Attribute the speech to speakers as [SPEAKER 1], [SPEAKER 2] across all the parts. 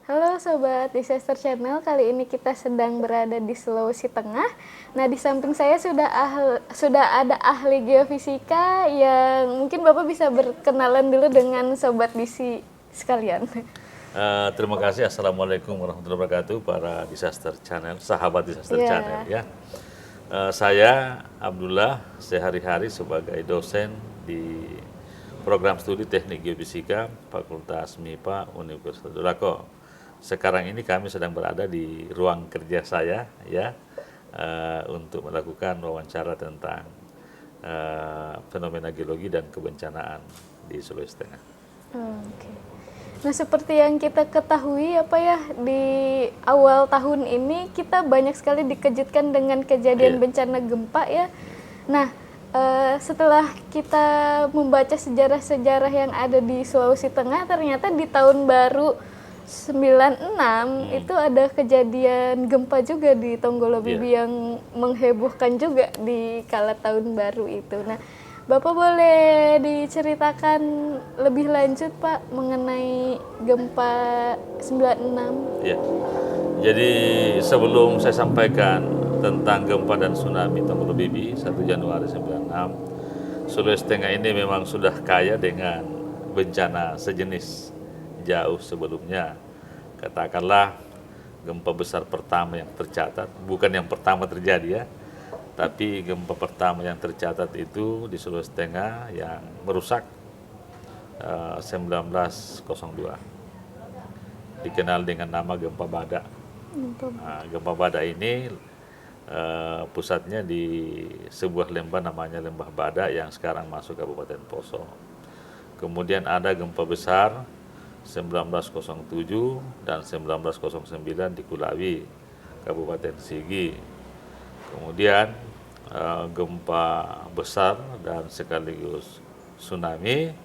[SPEAKER 1] Halo Sobat Disaster Channel, kali ini kita sedang berada di Sulawesi Tengah. Nah, di samping saya sudah ada ahli geofisika yang mungkin Bapak bisa berkenalan dulu dengan Sobat Disi sekalian.
[SPEAKER 2] Terima kasih. Assalamualaikum warahmatullahi wabarakatuh para Disaster Channel, sahabat Disaster Channel
[SPEAKER 1] Ya,
[SPEAKER 2] ya. Saya Abdullah, sehari-hari sebagai dosen di program studi Teknik Geofisika Fakultas MIPA Universitas Dolako. Sekarang ini kami sedang berada di ruang kerja saya ya, untuk melakukan wawancara tentang fenomena geologi dan kebencanaan di Sulawesi Tengah.
[SPEAKER 1] oke. Nah, seperti yang kita ketahui di awal tahun ini kita banyak sekali dikejutkan dengan kejadian
[SPEAKER 2] Iya.
[SPEAKER 1] bencana gempa ya. Nah, setelah kita membaca sejarah-sejarah yang ada di Sulawesi Tengah, ternyata di tahun baru 96 itu ada kejadian gempa juga di Tonggolo Bibi yang menghebohkan juga di kala tahun baru itu. Nah, Bapak boleh diceritakan lebih lanjut Pak mengenai gempa 96?
[SPEAKER 2] Ya. Jadi sebelum saya sampaikan tentang gempa dan tsunami Tonggolo Bibi 1 Januari 96, Sulawesi Tengah ini memang sudah kaya dengan bencana sejenis jauh sebelumnya. Katakanlah gempa besar pertama yang tercatat, bukan yang pertama terjadi ya, tapi gempa pertama yang tercatat itu di Sulawesi Tengah yang merusak 1902. Dikenal dengan nama gempa Badak. Nah, gempa Badak ini pusatnya di sebuah lembah namanya Lembah Badak yang sekarang masuk Kabupaten Poso. Kemudian ada gempa besar 1907 dan 1909 di Kulawi, Kabupaten Sigi. Kemudian gempa besar dan sekaligus tsunami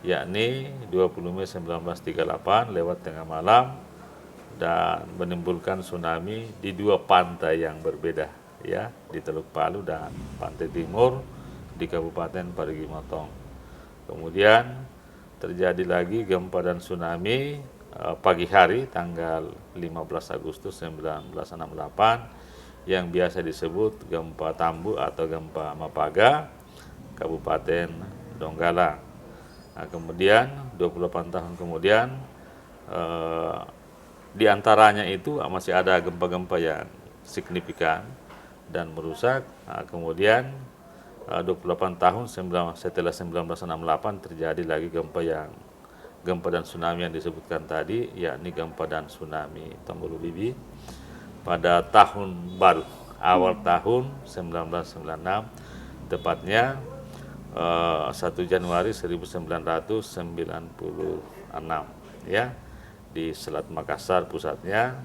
[SPEAKER 2] yakni 20 Mei 1938 lewat tengah malam dan menimbulkan tsunami di dua pantai yang berbeda ya, di Teluk Palu dan pantai timur di Kabupaten Parigi Motong. Kemudian terjadi lagi gempa dan tsunami pagi hari tanggal 15 Agustus 1968 yang biasa disebut gempa Tambu atau gempa Mapaga, Kabupaten Donggala. Nah, kemudian 28 tahun kemudian di antaranya itu masih ada gempa-gempa yang signifikan dan merusak. Nah, kemudian 28 tahun setelah 1968 terjadi lagi gempa dan tsunami yang disebutkan tadi, yakni gempa dan tsunami Tonggolo Bibi pada tahun baru awal tahun 1996, tepatnya 1 Januari 1996 ya, di Selat Makassar pusatnya.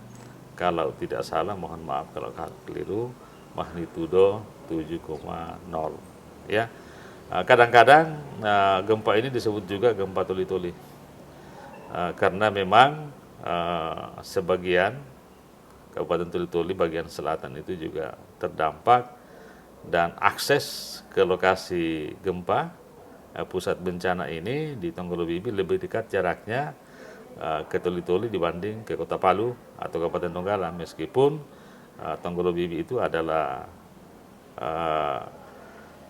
[SPEAKER 2] Kalau tidak salah, mohon maaf kalau keliru, magnitudo 7,0 ya. Kadang-kadang gempa ini disebut juga gempa tuli-tuli karena memang sebagian Kabupaten Tuli-Tuli bagian selatan itu juga terdampak, dan akses ke lokasi gempa pusat bencana ini di Tonggolo Bibi lebih dekat jaraknya ke Tuli-Tuli dibanding ke Kota Palu atau Kabupaten Donggala, meskipun Tonggolo Bibi itu adalah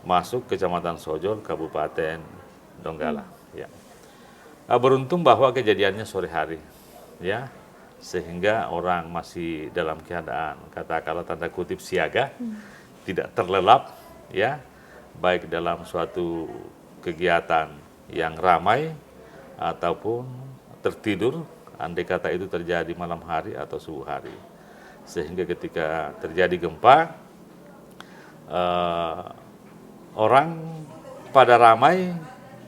[SPEAKER 2] masuk Kecamatan Sojol, Kabupaten Donggala. Ya. Beruntung bahwa kejadiannya sore hari, ya, sehingga orang masih dalam keadaan katakanlah tanda kutip siaga, tidak terlelap, ya, baik dalam suatu kegiatan yang ramai ataupun tertidur, andai kata itu terjadi malam hari atau subuh hari. Sehingga ketika terjadi gempa, orang pada ramai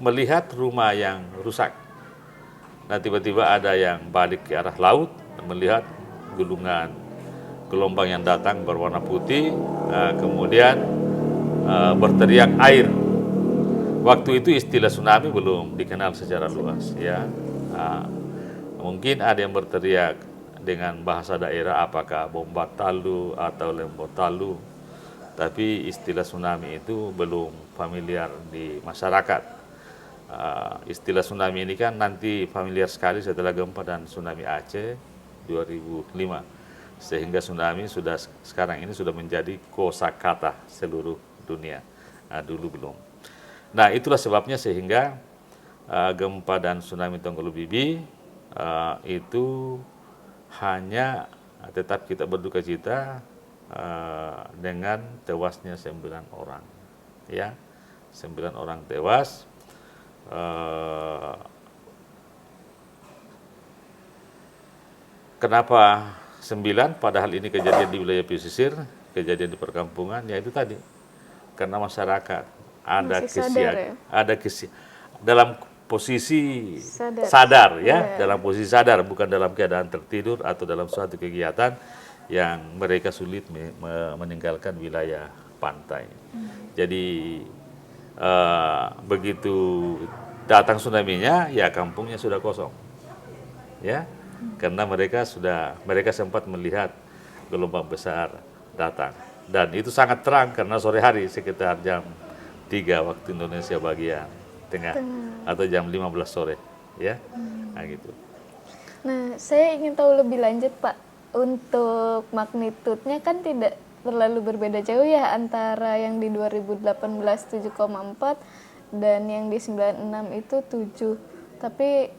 [SPEAKER 2] melihat rumah yang rusak. Nah, tiba-tiba ada yang balik ke arah laut, melihat gulungan gelombang yang datang berwarna putih, kemudian berteriak air. Waktu itu istilah tsunami belum dikenal secara luas, ya. Mungkin ada yang berteriak dengan bahasa daerah, apakah Bombatalu atau Lembotalu, tapi istilah tsunami itu belum familiar di masyarakat. istilah tsunami ini kan nanti familiar sekali setelah gempa dan tsunami Aceh 2005. Sehingga tsunami sudah sekarang ini sudah menjadi kosakata seluruh dunia. Dulu belum. Nah, itulah sebabnya sehingga gempa dan tsunami Tonggolo Bibi itu hanya tetap kita berduka cita dengan tewasnya 9 orang. Ya, 9 orang tewas. Kenapa 9? Padahal ini kejadian di wilayah pesisir, kejadian di perkampungan, ya itu tadi. Karena masyarakat ada
[SPEAKER 1] Masih sadar ya?
[SPEAKER 2] dalam posisi
[SPEAKER 1] Sadar.
[SPEAKER 2] ya, dalam posisi sadar, bukan dalam keadaan tertidur atau dalam suatu kegiatan yang mereka sulit meninggalkan wilayah pantai. Jadi begitu datang tsunami-nya, ya kampungnya sudah kosong, ya, karena mereka sempat melihat gelombang besar datang, dan itu sangat terang karena sore hari sekitar jam 3 waktu Indonesia bagian tengah atau jam 15 sore, ya, nah gitu.
[SPEAKER 1] Nah, saya ingin tahu lebih lanjut Pak, untuk magnitudenya kan tidak terlalu berbeda jauh ya antara yang di 2018 7,4 dan yang di 96 itu 7. Tapi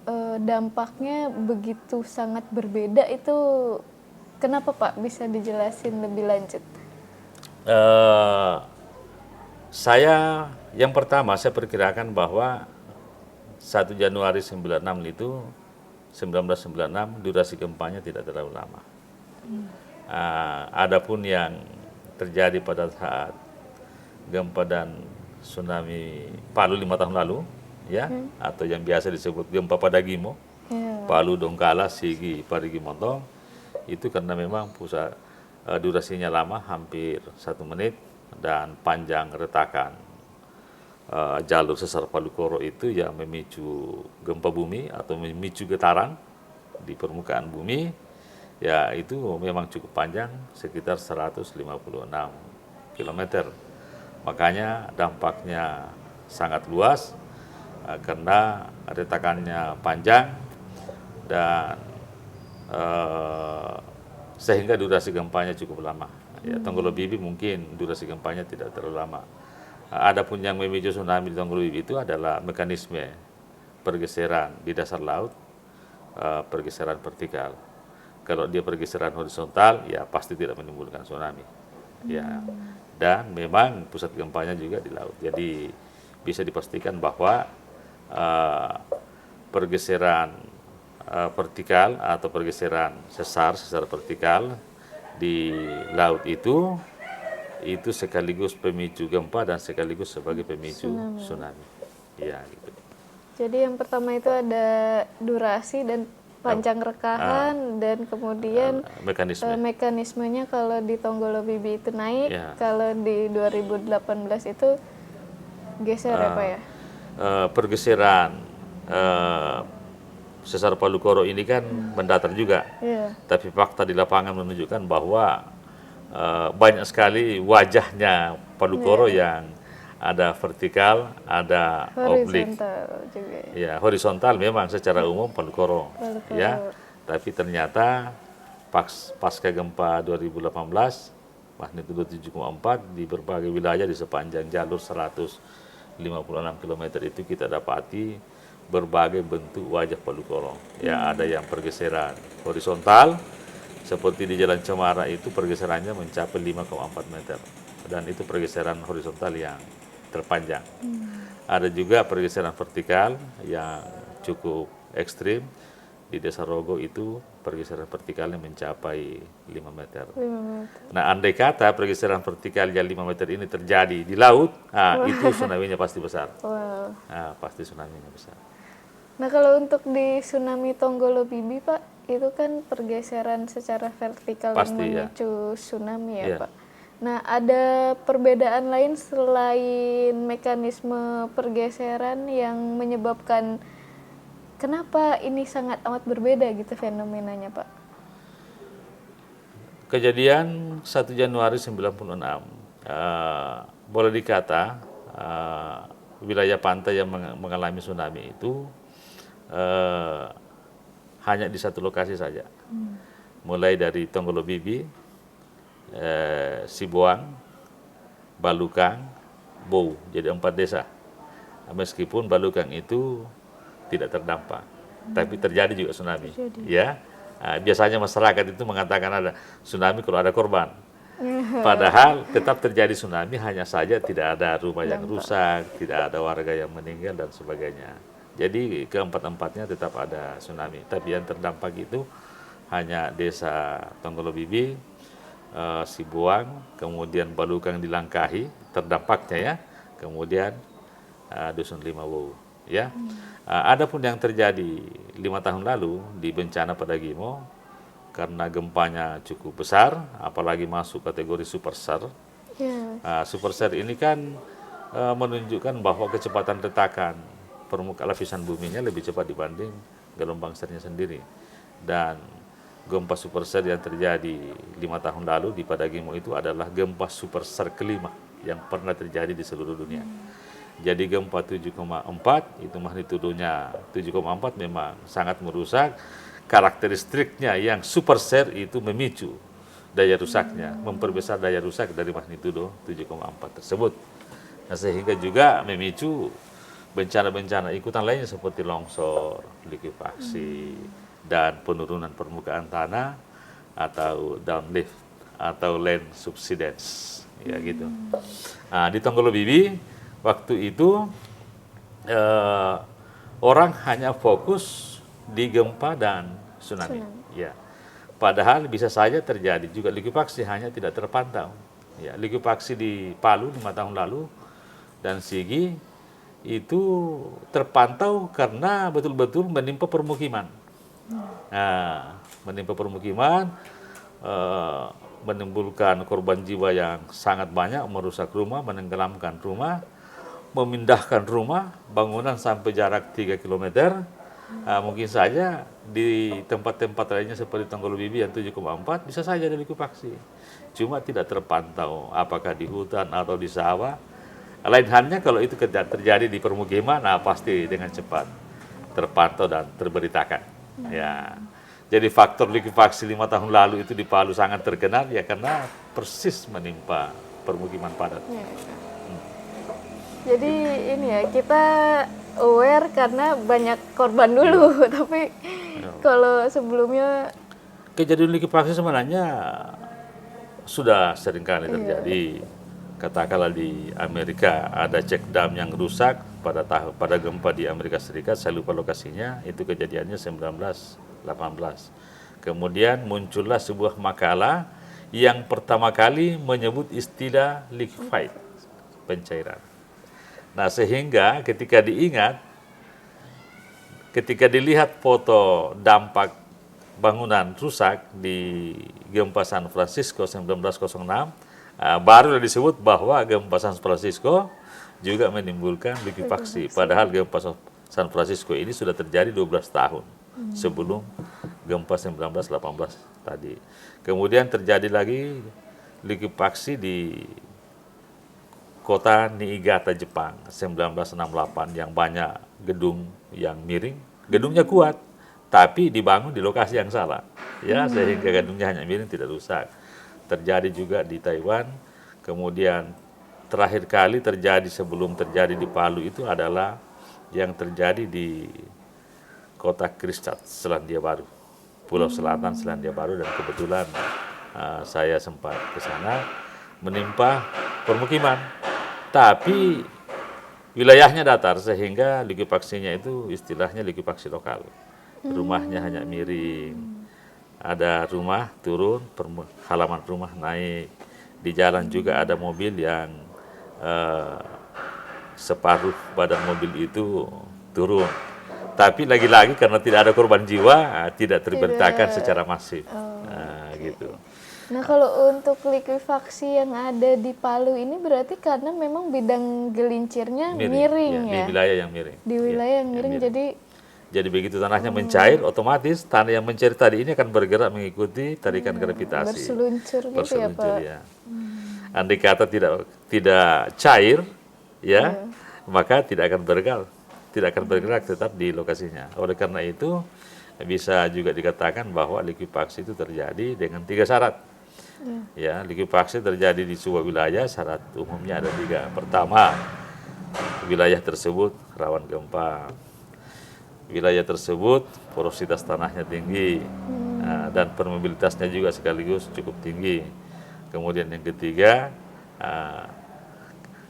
[SPEAKER 1] dampaknya begitu sangat berbeda, itu kenapa Pak? Bisa dijelasin lebih lanjut?
[SPEAKER 2] Yang pertama saya perkirakan bahwa 1 Januari 1996 durasi gempanya tidak terlalu lama. Adapun yang terjadi pada saat gempa dan tsunami Palu 5 tahun lalu, ya, atau yang biasa disebut gempa Padagimo, Palu, Donggala, Sigi, Parigi, Montong, itu karena memang pusat durasinya lama, hampir 1 menit, dan panjang retakan jalur sesar Palu Koro itu yang memicu gempa bumi atau memicu getaran di permukaan bumi, ya itu memang cukup panjang, sekitar 156 km. Makanya dampaknya sangat luas karena retakannya panjang dan sehingga durasi gempanya cukup lama. Ya, Tonggolo Bibi mungkin durasi gempanya tidak terlalu lama. Adapun yang memicu tsunami di Tonggolo Bibi itu adalah mekanisme pergeseran di dasar laut, pergeseran vertikal. Kalau dia pergeseran horizontal, ya pasti tidak menimbulkan tsunami. Ya, dan memang pusat gempanya juga di laut. Jadi bisa dipastikan bahwa pergeseran vertikal atau pergeseran sesar vertikal di laut itu sekaligus pemicu gempa dan sekaligus sebagai pemicu tsunami. Ya, gitu.
[SPEAKER 1] Jadi yang pertama itu ada durasi dan panjang rekahan, dan kemudian mekanismenya kalau di Tonggolo Bibi itu naik, kalau di 2018 itu geser ya Pak ya?
[SPEAKER 2] Pergeseran sesar Palu Koro ini kan mendatar juga, tapi fakta di lapangan menunjukkan bahwa banyak sekali wajahnya Palu Koro yang ada vertikal, ada oblik. Ya, horizontal memang secara umum Palu Koro. Ya, tapi ternyata pasca gempa 2018 magnitudo 7,4 di berbagai wilayah di sepanjang jalur 156 km itu kita dapati berbagai bentuk wajah Palu Koro. Ya, ada yang pergeseran horizontal seperti di Jalan Cemara itu pergeserannya mencapai 5,4 meter, dan itu pergeseran horizontal yang terpanjang. Ada juga pergeseran vertikal yang cukup ekstrim. Di Desa Rogo itu pergeseran vertikalnya mencapai 5 meter. Nah, andai kata pergeseran vertikal yang 5 meter ini terjadi di laut, itu tsunami-nya pasti besar. Pasti tsunami-nya besar.
[SPEAKER 1] Nah, kalau untuk di tsunami Tonggolo Bibi Pak, itu kan pergeseran secara vertikal pasti, yang memicu tsunami ya Pak. Nah, ada perbedaan lain selain mekanisme pergeseran yang menyebabkan kenapa ini sangat amat berbeda gitu fenomenanya Pak?
[SPEAKER 2] Kejadian 1 Januari 96, boleh dikata wilayah pantai yang mengalami tsunami itu hanya di satu lokasi saja. Mulai dari Tonggolo Bibi, Sibuang, Balukang, Bou, jadi 4 desa. Meskipun Balukang itu tidak terdampak, tapi terjadi juga tsunami. Ya, biasanya masyarakat itu mengatakan ada tsunami kalau ada korban. Padahal tetap terjadi tsunami, hanya saja tidak ada rumah yang rusak, tidak ada warga yang meninggal dan sebagainya. Jadi keempat-empatnya tetap ada tsunami. Tapi yang terdampak itu hanya desa Tonggolo Bibi, Sibuang, kemudian Balukang dilangkahi terdampaknya ya, kemudian Dusun Limau ya. Adapun yang terjadi 5 tahun lalu di bencana pada Gimo, karena gempanya cukup besar, apalagi masuk kategori superstar. Superstar ini kan menunjukkan bahwa kecepatan retakan permukaan lapisan buminya lebih cepat dibanding gelombang besarnya sendiri. Dan gempa superstar yang terjadi 5 tahun lalu di Padagimo itu adalah gempa superstar kelima yang pernah terjadi di seluruh dunia. Jadi gempa 7,4 itu magnitudonya 7,4 memang sangat merusak. Karakteristiknya yang superstar itu memicu daya rusaknya, memperbesar daya rusak dari magnitudo 7,4 tersebut. Nah, sehingga juga memicu bencana-bencana ikutan lainnya seperti longsor, likuifaksi, dan penurunan permukaan tanah atau downlift atau land subsidence, ya gitu. Nah, di Tonggolo Bibi waktu itu orang hanya fokus di gempa dan tsunami. Ya. Padahal bisa saja terjadi juga likuifaksi, hanya tidak terpantau. Ya, likuifaksi di Palu 5 tahun lalu dan Sigi itu terpantau karena betul-betul menimpa permukiman. Nah, menimpa permukiman, menimbulkan korban jiwa yang sangat banyak, merusak rumah, menenggelamkan rumah, memindahkan rumah, bangunan sampai jarak 3 km. Mungkin saja di tempat-tempat lainnya seperti Tonggolo Bibi yang 7,4 bisa saja ada likuifaksi. Cuma tidak terpantau apakah di hutan atau di sawah. Lain halnya kalau itu terjadi di permukiman, pasti dengan cepat terpantau dan terberitakan. Ya. Jadi faktor likuifaksi 5 tahun lalu itu di Palu sangat terkenal ya karena persis menimpa permukiman padat.
[SPEAKER 1] Jadi ini ya, kita aware karena banyak korban dulu, tapi kalau sebelumnya
[SPEAKER 2] kejadian likuifaksi sebenarnya sudah sering kali terjadi. Katakanlah di Amerika ada cek dam yang rusak pada gempa di Amerika Serikat, saya lupa lokasinya, itu kejadiannya 1918. Kemudian muncullah sebuah makalah yang pertama kali menyebut istilah liquefied, pencairan. Nah, sehingga ketika dilihat foto dampak bangunan rusak di gempa San Francisco 1906, baru disebut bahwa gempa San Francisco juga menimbulkan likuifaksi. Padahal gempa San Francisco ini sudah terjadi 12 tahun sebelum gempa 1918 tadi. Kemudian terjadi lagi likuifaksi di kota Niigata, Jepang, 1968 yang banyak gedung yang miring. Gedungnya kuat, tapi dibangun di lokasi yang salah. Ya, sehingga gedungnya hanya miring, tidak rusak. Terjadi juga di Taiwan. Kemudian terakhir kali terjadi sebelum terjadi di Palu itu adalah yang terjadi di kota Christchurch, Selandia Baru. Pulau Selatan Selandia Baru, dan kebetulan saya sempat ke sana, menimpa permukiman. Tapi wilayahnya datar sehingga likuifaksinya itu istilahnya likuifaksi lokal. Rumahnya hanya miring. Ada rumah turun, halaman rumah naik. Di jalan juga ada mobil yang separuh badan mobil itu turun. Tapi lagi-lagi karena tidak ada korban jiwa, tidak terberitakan secara masif. Gitu.
[SPEAKER 1] Nah, kalau untuk likuifaksi yang ada di Palu ini berarti karena memang bidang gelincirnya miring ya?
[SPEAKER 2] Di wilayah yang miring.
[SPEAKER 1] Di wilayah yang miring,
[SPEAKER 2] jadi begitu tanahnya mencair, otomatis tanah yang mencair tadi ini akan bergerak mengikuti tarikan gravitasi.
[SPEAKER 1] Berseluncur gitu ya, Pak?
[SPEAKER 2] Ya. Andai kata tidak cair, ya, maka tidak akan bergerak tetap di lokasinya. Oleh karena itu bisa juga dikatakan bahwa likuifaksi itu terjadi dengan 3 syarat. Ya, likuifaksi terjadi di sebuah wilayah, syarat umumnya ada 3. Pertama, wilayah tersebut rawan gempa. Wilayah tersebut porositas tanahnya tinggi, dan permeabilitasnya juga sekaligus cukup tinggi. Kemudian yang ketiga,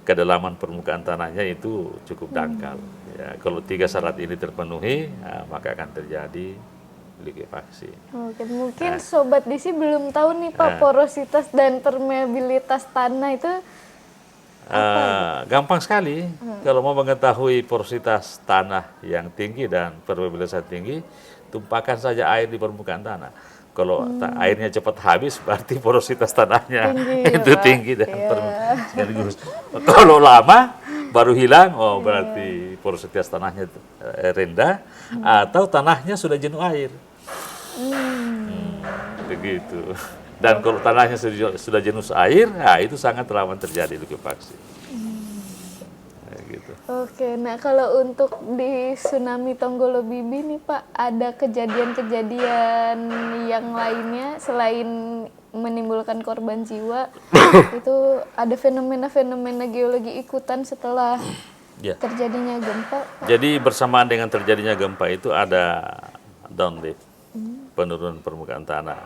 [SPEAKER 2] kedalaman permukaan tanahnya itu cukup dangkal. Ya, kalau 3 syarat ini terpenuhi, maka akan terjadi likuifaksi.
[SPEAKER 1] Oke, mungkin Sobat Disi belum tahu nih Pak, porositas dan permeabilitas tanah itu
[SPEAKER 2] gampang sekali. Kalau mau mengetahui porositas tanah yang tinggi dan permeabilitas tinggi, tumpahkan saja air di permukaan tanah. Kalau airnya cepat habis, berarti porositas tanahnya
[SPEAKER 1] tinggi,
[SPEAKER 2] itu
[SPEAKER 1] Pak.
[SPEAKER 2] tinggi dan sekaligus. Kalau lama baru hilang, berarti porositas tanahnya rendah, atau tanahnya sudah jenuh air. Begitu. Dan kalau tanahnya sudah jenuh air, itu sangat rawan terjadi likuifaksi. Gitu.
[SPEAKER 1] Oke, nah kalau untuk di tsunami Tonggolo Bibi nih Pak, ada kejadian-kejadian yang lainnya selain menimbulkan korban jiwa, itu ada fenomena-fenomena geologi ikutan setelah terjadinya gempa, Pak?
[SPEAKER 2] Jadi bersamaan dengan terjadinya gempa itu ada downlift, penurunan permukaan tanah.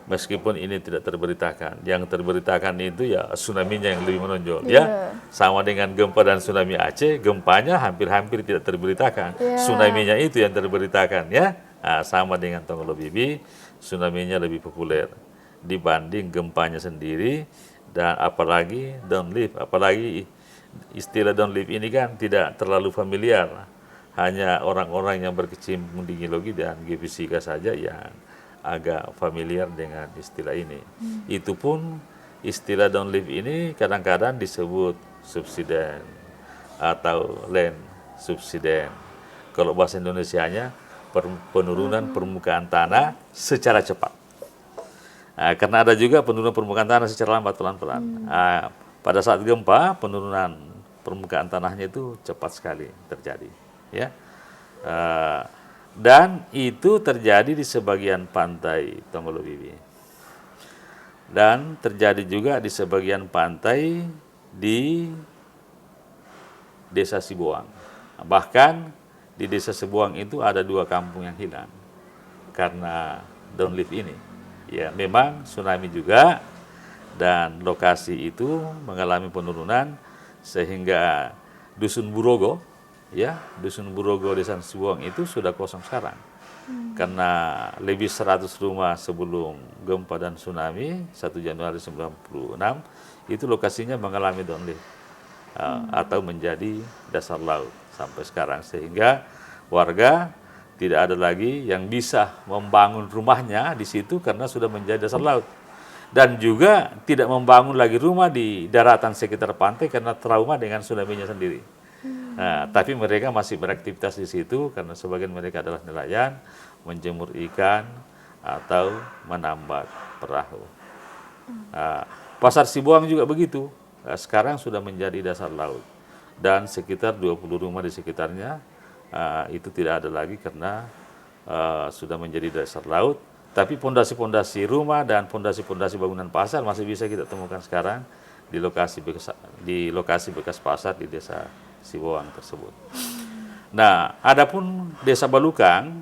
[SPEAKER 2] Meskipun ini tidak terberitakan, yang terberitakan itu ya tsunami-nya yang lebih menonjol, ya. Sama dengan gempa dan tsunami Aceh, gempanya hampir-hampir tidak terberitakan, tsunami-nya itu yang terberitakan, ya. Sama dengan Tonggolo Bibi, tsunami-nya lebih populer dibanding gempanya sendiri, dan apalagi downlift, apalagi istilah downlift ini kan tidak terlalu familiar, hanya orang-orang yang berkecimpung di geologi dan geofisika saja yang agak familiar dengan istilah ini. Itu pun istilah downlift ini kadang-kadang disebut subsiden atau land subsiden. Kalau bahasa Indonesianya penurunan permukaan tanah secara cepat. Karena ada juga penurunan permukaan tanah secara lambat pelan-pelan. Pada saat gempa penurunan permukaan tanahnya itu cepat sekali terjadi. Ya. Dan itu terjadi di sebagian pantai Tonggolo Bibi. Dan terjadi juga di sebagian pantai di Desa Sibuang. Bahkan di Desa Sibuang itu ada 2 kampung yang hilang karena downlift ini. Ya, memang tsunami juga, dan lokasi itu mengalami penurunan sehingga Dusun Burogo, ya, Dusun Burogo Desa Sibuang itu sudah kosong sekarang. Karena lebih 100 rumah sebelum gempa dan tsunami 1 Januari 96 itu lokasinya mengalami downlift atau menjadi dasar laut sampai sekarang, sehingga warga tidak ada lagi yang bisa membangun rumahnya di situ karena sudah menjadi dasar laut. Dan juga tidak membangun lagi rumah di daratan sekitar pantai karena trauma dengan tsunami-nya sendiri. Nah, tapi mereka masih beraktivitas di situ karena sebagian mereka adalah nelayan, menjemur ikan atau menambak perahu. Pasar Sibuang juga begitu. Sekarang sudah menjadi dasar laut, dan sekitar 20 rumah di sekitarnya itu tidak ada lagi karena sudah menjadi dasar laut. Tapi pondasi-pondasi rumah dan pondasi-pondasi bangunan pasar masih bisa kita temukan sekarang di lokasi bekas pasar di Desa Sibuang tersebut. Nah, adapun Desa Balukang,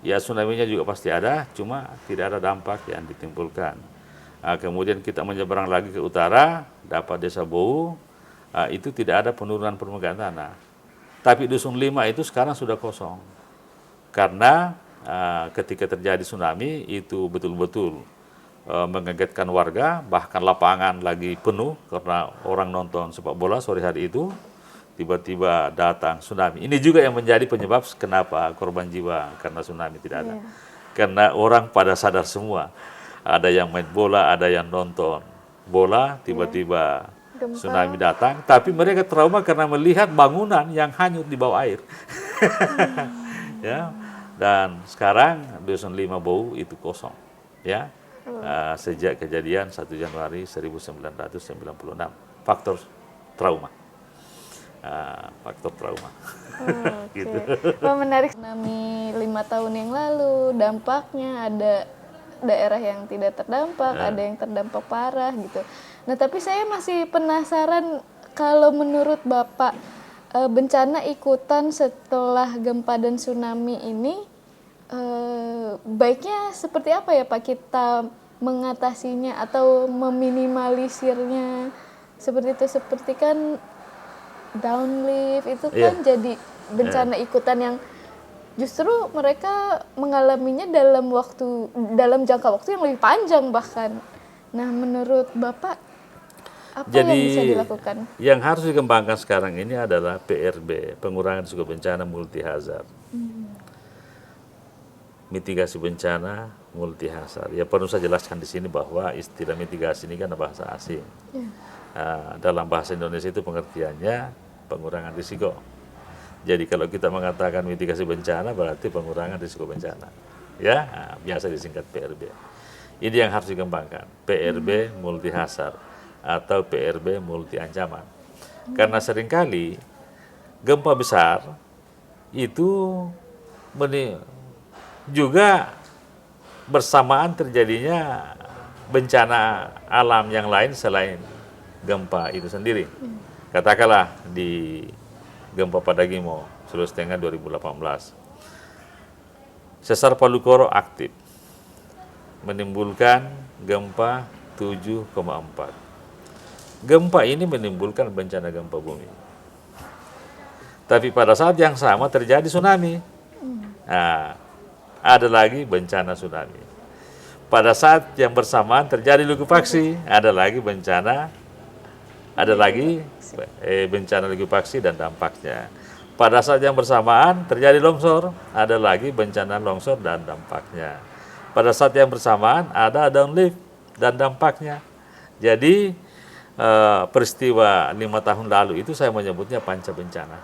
[SPEAKER 2] ya tsunami-nya juga pasti ada, cuma tidak ada dampak yang ditimbulkan. Kemudian kita menyeberang lagi ke utara, dapat Desa Bou, itu tidak ada penurunan permukaan tanah. Tapi Dusun 5 itu sekarang sudah kosong. Karena ketika terjadi tsunami itu betul-betul mengagetkan warga, bahkan lapangan lagi penuh karena orang nonton sepak bola sore hari itu. Tiba-tiba datang tsunami. Ini juga yang menjadi penyebab kenapa korban jiwa karena tsunami tidak ada. Karena orang pada sadar semua. Ada yang main bola, ada yang nonton bola, tiba-tiba tsunami datang. Tapi mereka trauma karena melihat bangunan yang hanyut di bawah air. Ya. Dan sekarang Dusun 5 Bou itu kosong. Ya. Sejak kejadian 1 Januari 1996. Faktor trauma. Faktor trauma.
[SPEAKER 1] Oke. Wah, menarik. Tsunami 5 tahun yang lalu, dampaknya ada daerah yang tidak terdampak, ada yang terdampak parah gitu. Nah, tapi saya masih penasaran kalau menurut Bapak, bencana ikutan setelah gempa dan tsunami ini baiknya seperti apa ya Pak kita mengatasinya atau meminimalisirnya? Seperti itu, seperti kan downlift itu kan jadi bencana ikutan yang justru mereka mengalaminya dalam jangka waktu yang lebih panjang bahkan. Nah, menurut Bapak apa yang bisa dilakukan?
[SPEAKER 2] Yang harus dikembangkan sekarang ini adalah PRB, pengurangan risiko bencana multi hazard. Mitigasi bencana multi hazard. Ya perlu saya jelaskan di sini bahwa istilah mitigasi ini kan bahasa asing. Dalam bahasa Indonesia itu pengertiannya pengurangan risiko. Jadi kalau kita mengatakan mitigasi bencana berarti pengurangan risiko bencana. Ya, biasa disingkat PRB. Ini yang harus dikembangkan, PRB multi hazard atau PRB multi ancaman. Karena seringkali gempa besar itu juga bersamaan terjadinya bencana alam yang lain selain gempa itu sendiri. Katakanlah di gempa Padagimo, Sulawesi Tengah 2018. Sesar Palu Koro aktif, menimbulkan gempa 7,4. Gempa ini menimbulkan bencana gempa bumi. Tapi pada saat yang sama terjadi tsunami. Nah, ada lagi bencana tsunami. Pada saat yang bersamaan terjadi likuifaksi, ada lagi bencana likuifaksi dan dampaknya. Pada saat yang bersamaan terjadi longsor, ada lagi bencana longsor dan dampaknya. Pada saat yang bersamaan ada downlift dan dampaknya. Jadi peristiwa 5 tahun lalu itu saya menyebutnya panca bencana.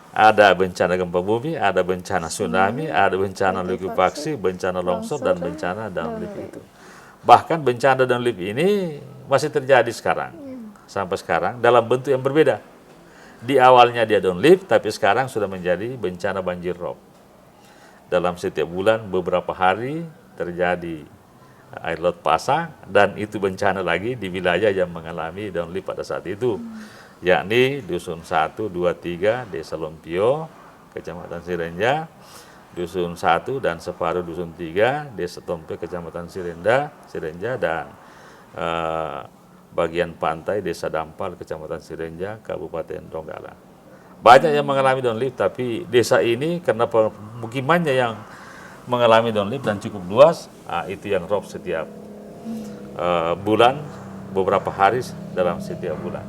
[SPEAKER 2] Ada bencana gempa bumi, ada bencana tsunami, ada bencana likuifaksi, bencana longsor, dan bencana downlift itu. Bahkan bencana downlift ini masih terjadi sekarang, sampai sekarang dalam bentuk yang berbeda. Di awalnya dia downlift, tapi sekarang sudah menjadi bencana banjir rob. Dalam setiap bulan beberapa hari terjadi air laut pasang, dan itu bencana lagi di wilayah yang mengalami downlift pada saat itu. Yakni Dusun 1, 2, 3, Desa Lompio, Kecamatan Sirenja, Dusun 1 dan separuh Dusun 3, Desa Tompe, Kecamatan Sirenja, dan bagian pantai Desa Dampal, Kecamatan Sirenja, Kabupaten Donggala. Banyak yang mengalami downlift, tapi desa ini karena pemukimannya yang mengalami downlift dan cukup luas, itu yang rob setiap bulan, beberapa hari dalam setiap bulan.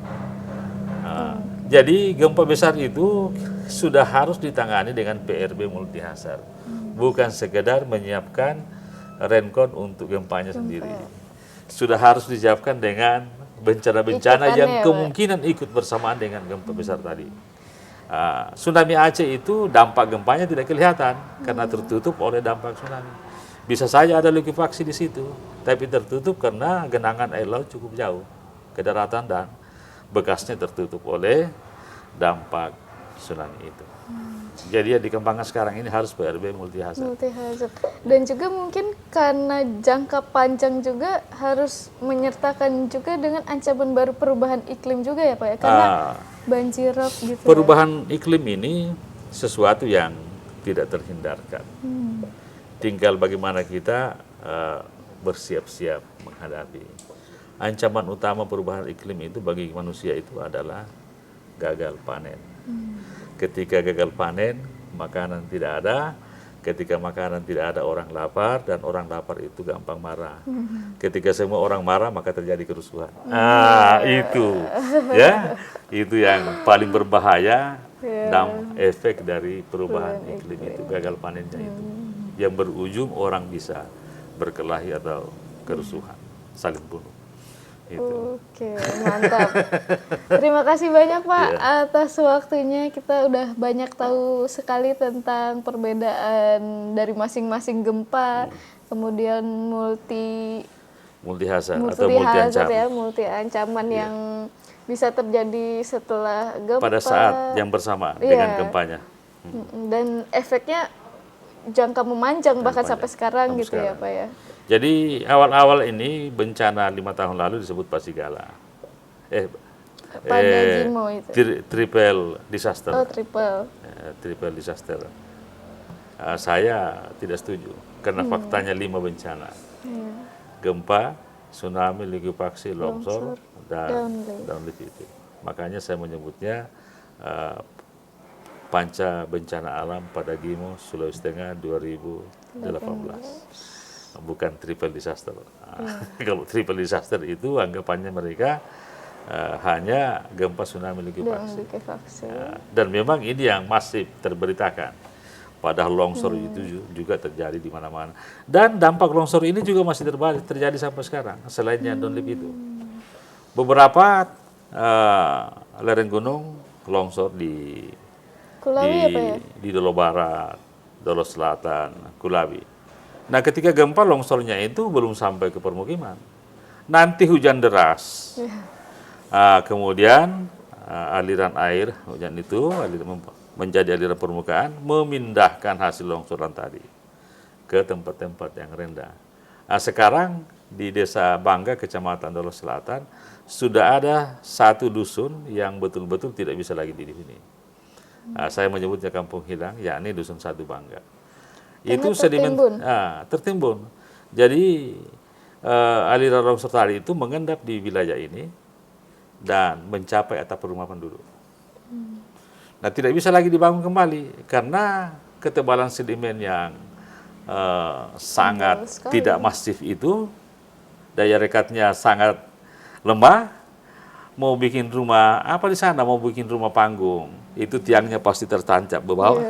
[SPEAKER 2] Jadi gempa besar itu sudah harus ditangani dengan PRB multi hazard, bukan sekedar menyiapkan rencon untuk gempanya sendiri. Sudah harus disiapkan dengan bencana-bencana yang kemungkinan ikut bersamaan dengan gempa besar tadi. Tsunami Aceh itu dampak gempanya tidak kelihatan karena tertutup oleh dampak tsunami. Bisa saja ada likuifaksi di situ, tapi tertutup karena genangan air laut cukup jauh ke daratan dan bekasnya tertutup oleh dampak tsunami itu. Jadi yang dikembangkan sekarang ini harus PRB multi hazard.
[SPEAKER 1] Dan juga mungkin karena jangka panjang juga harus menyertakan juga dengan ancaman baru perubahan iklim juga ya Pak ya, karena banjir rob gitu.
[SPEAKER 2] Perubahan iklim ini sesuatu yang tidak terhindarkan. Tinggal bagaimana kita bersiap-siap menghadapi. Ancaman utama perubahan iklim itu bagi manusia itu adalah gagal panen. Ketika gagal panen, makanan tidak ada. Ketika makanan tidak ada, orang lapar, dan orang lapar itu gampang marah. Ketika semua orang marah, maka terjadi kerusuhan. Itu ya, itu yang paling berbahaya dan efek dari perubahan iklim itu, gagal panennya itu, yang berujung orang bisa berkelahi atau kerusuhan, saling bunuh. Itu.
[SPEAKER 1] Oke, mantap. Terima kasih banyak Pak atas waktunya. Kita udah banyak tahu sekali tentang perbedaan dari masing-masing gempa, kemudian multi hazard atau multi ancaman yang bisa terjadi setelah gempa.
[SPEAKER 2] Pada saat yang bersamaan
[SPEAKER 1] Iya.
[SPEAKER 2] dengan gempanya.
[SPEAKER 1] Dan efeknya jangka memanjang bahkan
[SPEAKER 2] panjang.
[SPEAKER 1] sampai sekarang
[SPEAKER 2] Sampai
[SPEAKER 1] gitu ya
[SPEAKER 2] sekarang.
[SPEAKER 1] Pak ya.
[SPEAKER 2] Jadi awal-awal ini bencana 5 tahun lalu disebut Pasigala.
[SPEAKER 1] Pada Gimo itu.
[SPEAKER 2] Triple disaster.
[SPEAKER 1] Oh, triple.
[SPEAKER 2] Triple disaster. Saya tidak setuju karena faktanya 5 bencana.
[SPEAKER 1] Iya.
[SPEAKER 2] Gempa, tsunami, likuifaksi, longsor, dan
[SPEAKER 1] downlift.
[SPEAKER 2] downlift itu. Makanya saya menyebutnya Panca Bencana Alam pada Gimo, Sulawesi Tengah 2018. Bukan triple disaster. Kalau triple disaster itu anggapannya mereka hanya gempa, tsunami, likuifaksi. Dan memang ini yang masif terberitakan. Padahal longsor itu juga terjadi di mana-mana. Dan dampak longsor ini juga masih terjadi sampai sekarang, selain yang downlift itu. Beberapa lereng gunung longsor di
[SPEAKER 1] Kulawi apa ya?
[SPEAKER 2] di Dolo Barat, Dolo Selatan, Kulawi. Nah, ketika gempa longsornya itu belum sampai ke permukiman. Nanti hujan deras. Kemudian aliran air hujan itu menjadi aliran permukaan, memindahkan hasil longsoran tadi ke tempat-tempat yang rendah. Sekarang di Desa Bangga, Kecamatan Dolo Selatan, sudah ada satu dusun yang betul-betul tidak bisa lagi dihuni. Saya menyebutnya Kampung Hilang, yakni Dusun Satu Bangga. Itu sedimen tertimbun. Jadi aliran longsor tadi itu mengendap di wilayah ini dan mencapai atap rumah penduduk. Nah, tidak bisa lagi dibangun kembali karena ketebalan sedimen yang sangat tidak masif itu, daya rekatnya sangat lemah. Mau bikin rumah apa di sana, mau bikin rumah panggung, itu tiangnya pasti tertancap ke bawah.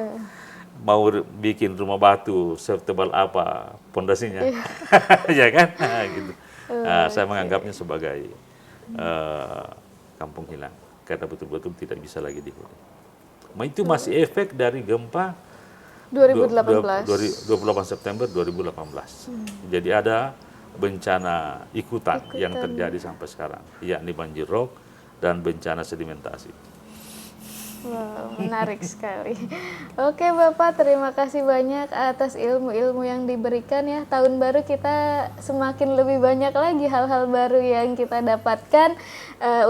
[SPEAKER 2] Mau bikin rumah batu setebal apa pondasinya, ya kan? Gitu. Saya menganggapnya sebagai kampung hilang karena betul-betul tidak bisa lagi dihuni. Itu masih efek dari gempa
[SPEAKER 1] 2018.
[SPEAKER 2] 28 September 2018. Jadi ada bencana ikutan yang terjadi sampai sekarang, yakni banjir rob dan bencana sedimentasi.
[SPEAKER 1] Wow, menarik sekali. Oke Bapak, terima kasih banyak atas ilmu-ilmu yang diberikan ya. Tahun baru kita semakin lebih banyak lagi hal-hal baru yang kita dapatkan.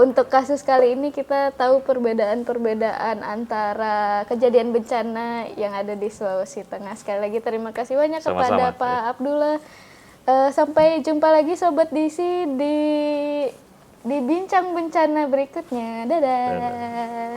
[SPEAKER 1] Untuk kasus kali ini kita tahu perbedaan-perbedaan antara kejadian bencana yang ada di Sulawesi Tengah. Sekali lagi terima kasih banyak kepada Pak Abdullah. Sampai jumpa lagi Sobat DC di bincang bencana berikutnya. Dadah.